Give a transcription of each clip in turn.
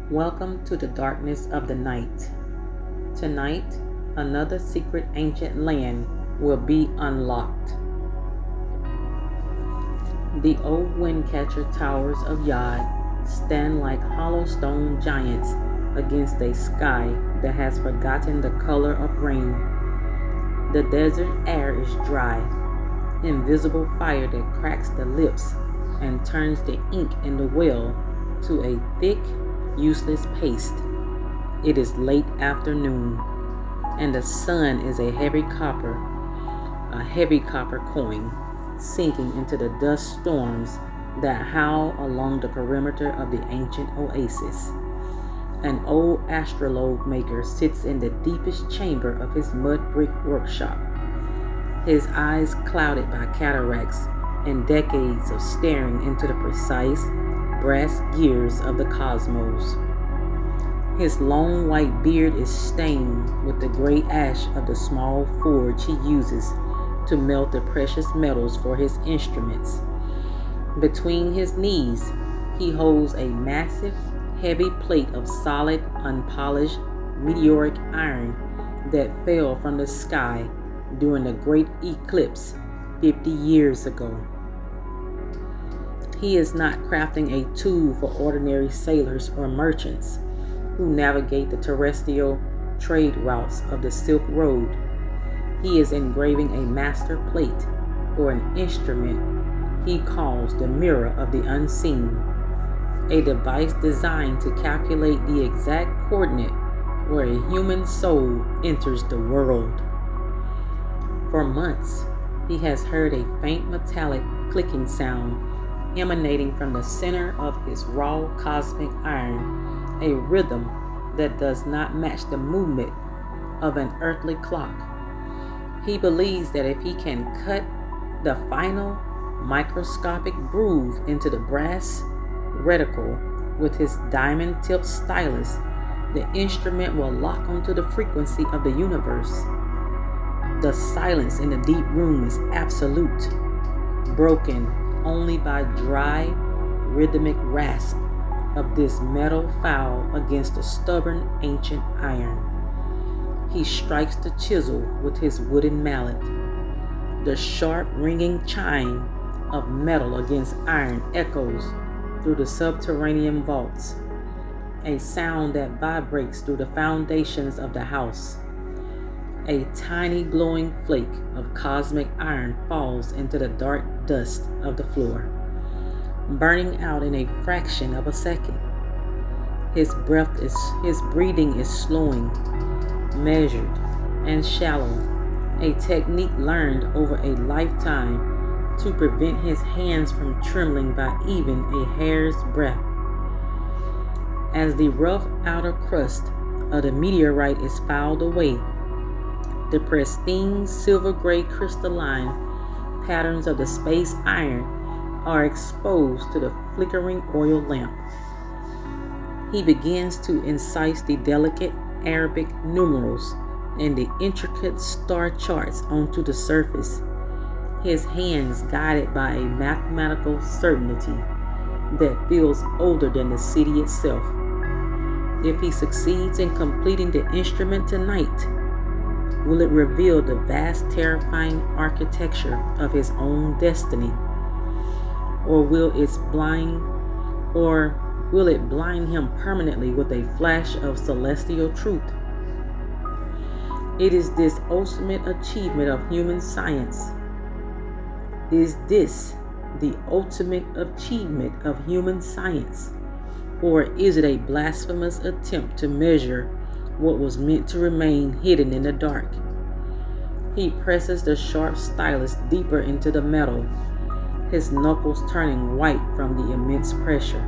Welcome to the darkness of the night. Tonight, another secret ancient land will be unlocked. The old windcatcher towers of Yazd stand like hollow stone giants against a sky that has forgotten the color of rain. The desert air is dry, invisible fire that cracks the lips and turns the ink in the well to a thick, useless paste. It is late afternoon, and the sun is a heavy copper coin sinking into the dust storms that howl along the perimeter of the ancient oasis. An old astrolabe maker sits in the deepest chamber of his mud brick workshop, his eyes clouded by cataracts and decades of staring into the precise brass gears of the cosmos. His long white beard is stained with the gray ash of the small forge he uses to melt the precious metals for his instruments. Between his knees, he holds a massive, heavy plate of solid, unpolished, meteoric iron that fell from the sky during the great eclipse 50 years ago. He is not crafting a tool for ordinary sailors or merchants who navigate the terrestrial trade routes of the Silk Road. He is engraving a master plate for an instrument he calls the Mirror of the Unseen, a device designed to calculate the exact coordinate where a human soul enters the world. For months, he has heard a faint metallic clicking sound emanating from the center of his raw cosmic iron, a rhythm that does not match the movement of an earthly clock. He believes that if he can cut the final microscopic groove into the brass reticle with his diamond-tipped stylus, the instrument will lock onto the frequency of the universe. The silence in the deep room is absolute, broken only by dry, rhythmic rasp of this metal foul against the stubborn ancient iron. He strikes the chisel with his wooden mallet. The sharp, ringing chime of metal against iron echoes through the subterranean vaults, a sound that vibrates through the foundations of the house. A tiny glowing flake of cosmic iron falls into the dark dust of the floor, burning out in a fraction of a second. His breathing is slowing, measured, and shallow, a technique learned over a lifetime to prevent his hands from trembling by even a hair's breadth. As the rough outer crust of the meteorite is filed away, the pristine silver-gray crystalline patterns of the space iron are exposed to the flickering oil lamp. He begins to incise the delicate Arabic numerals and the intricate star charts onto the surface, his hands guided by a mathematical certainty that feels older than the city itself. If he succeeds in completing the instrument tonight, will it reveal the vast, terrifying architecture of his own destiny? Or will it blind him permanently with a flash of celestial truth? It is this ultimate achievement of human science. Is this the ultimate achievement of human science? Or is it a blasphemous attempt to measure what was meant to remain hidden in the dark? He presses the sharp stylus deeper into the metal, his knuckles turning white from the immense pressure.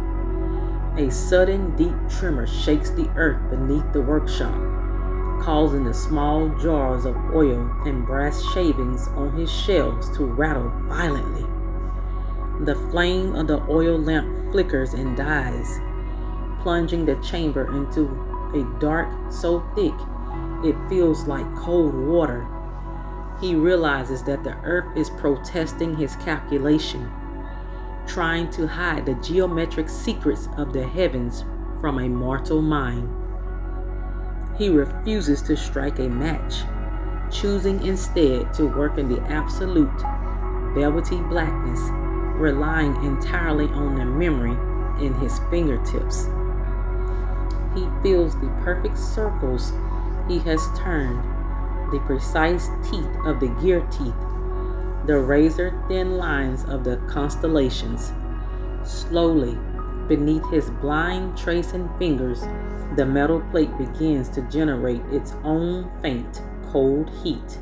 A sudden deep tremor shakes the earth beneath the workshop, causing the small jars of oil and brass shavings on his shelves to rattle violently. The flame of the oil lamp flickers and dies, plunging the chamber into a dark so thick it feels like cold water. He realizes that the earth is protesting his calculation, trying to hide the geometric secrets of the heavens from a mortal mind. He refuses to strike a match, choosing instead to work in the absolute, velvety blackness, relying entirely on the memory in his fingertips. He feels the perfect circles he has turned, the precise teeth of the gear teeth, the razor-thin lines of the constellations. Slowly, beneath his blind tracing fingers, the metal plate begins to generate its own faint, cold heat.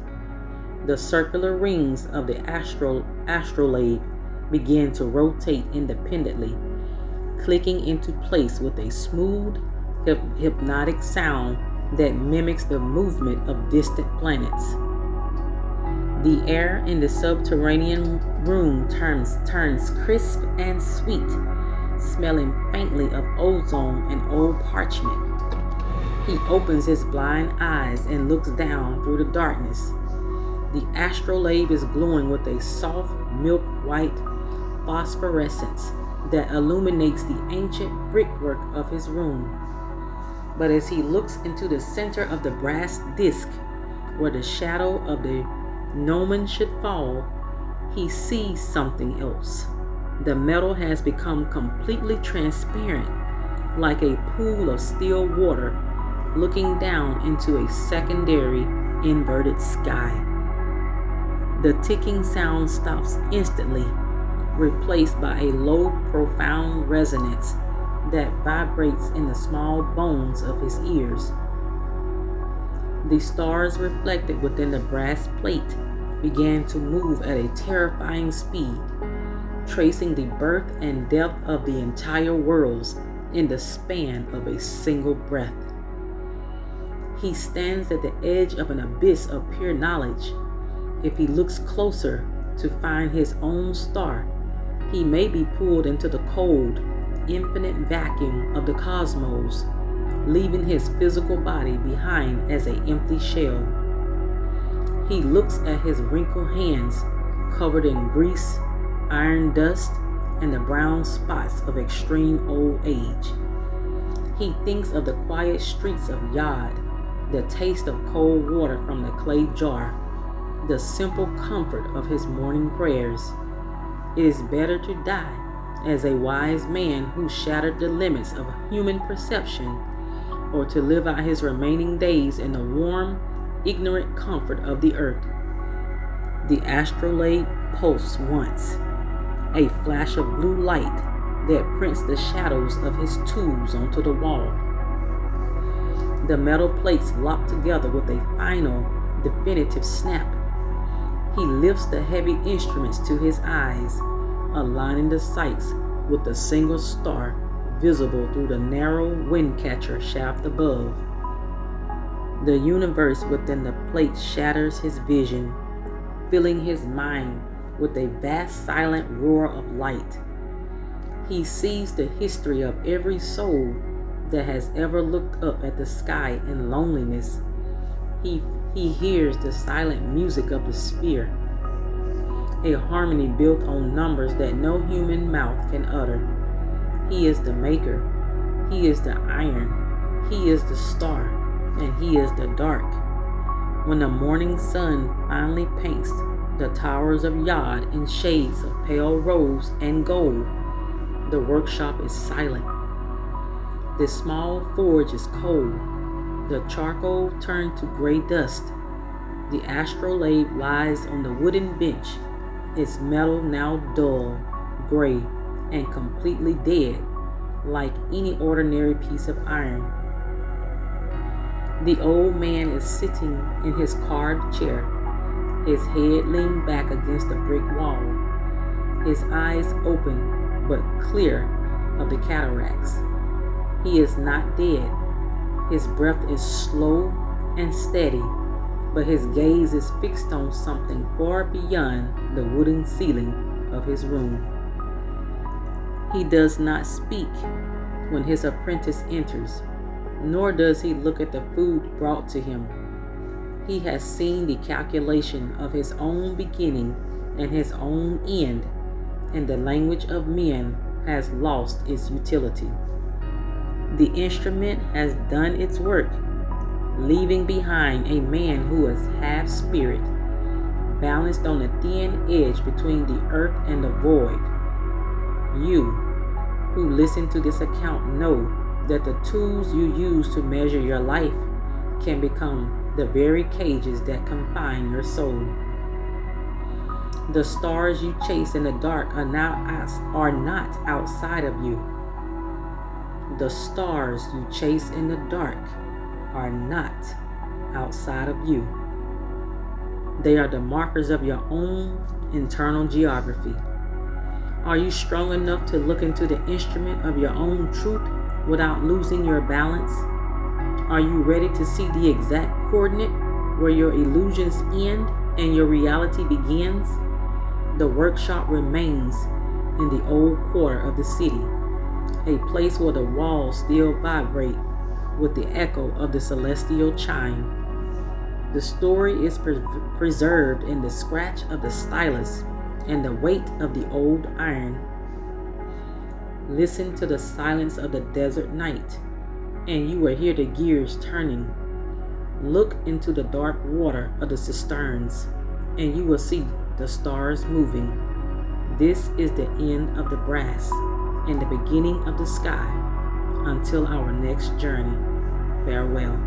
The circular rings of the astrolabe begin to rotate independently, clicking into place with a smooth, hypnotic sound that mimics the movement of distant planets. The air in the subterranean room turns crisp and sweet, smelling faintly of ozone and old parchment. He opens his blind eyes and looks down through the darkness. The astrolabe is glowing with a soft, milk-white phosphorescence that illuminates the ancient brickwork of his room. But as he looks into the center of the brass disc, where the shadow of the gnomon should fall, he sees something else. The metal has become completely transparent, like a pool of still water looking down into a secondary inverted sky. The ticking sound stops instantly, replaced by a low, profound resonance that vibrates in the small bones of his ears. The stars reflected within the brass plate began to move at a terrifying speed, tracing the birth and death of the entire worlds in the span of a single breath. He stands at the edge of an abyss of pure knowledge. If he looks closer to find his own star, he may be pulled into the cold, infinite vacuum of the cosmos, leaving his physical body behind as an empty shell. He looks at his wrinkled hands covered in grease, iron dust, and the brown spots of extreme old age. He thinks of the quiet streets of Yazd, the taste of cold water from the clay jar, the simple comfort of his morning prayers. It is better to die as a wise man who shattered the limits of human perception, or to live out his remaining days in the warm, ignorant comfort of the earth. The astrolabe pulsed once, a flash of blue light that prints the shadows of his tools onto the wall. The metal plates lock together with a final, definitive snap. He lifts the heavy instruments to his eyes, aligning the sights with a single star visible through the narrow windcatcher shaft above. The universe within the plate shatters his vision, filling his mind with a vast silent roar of light. He sees the history of every soul that has ever looked up at the sky in loneliness. He hears the silent music of the sphere, a harmony built on numbers that no human mouth can utter. He is the maker, he is the iron, he is the star, and he is the dark. When the morning sun finally paints the towers of Yazd in shades of pale rose and gold, the workshop is silent. The small forge is cold, the charcoal turned to gray dust. The astrolabe lies on the wooden bench, its metal now dull, gray, and completely dead, like any ordinary piece of iron. The old man is sitting in his carved chair, his head leaned back against the brick wall, his eyes open but clear of the cataracts. He is not dead. His breath is slow and steady, but his gaze is fixed on something far beyond the wooden ceiling of his room. He does not speak when his apprentice enters, nor does he look at the food brought to him. He has seen the calculation of his own beginning and his own end, and the language of men has lost its utility. The instrument has done its work, leaving behind a man who is half spirit, balanced on the thin edge between the earth and the void. You, who listen to this account, know that the tools you use to measure your life can become the very cages that confine your soul. The stars you chase in the dark are not outside of you. The stars you chase in the dark are not outside of you. They are the markers of your own internal geography. Are you strong enough to look into the instrument of your own truth without losing your balance? Are you ready to see the exact coordinate where your illusions end and your reality begins? The workshop remains in the old quarter of the city, a place where the walls still vibrate with the echo of the celestial chime. The story is preserved in the scratch of the stylus and the weight of the old iron. Listen to the silence of the desert night, and you will hear the gears turning. Look into the dark water of the cisterns, and you will see the stars moving. This is the end of the brass and the beginning of the sky. Until our next journey, farewell.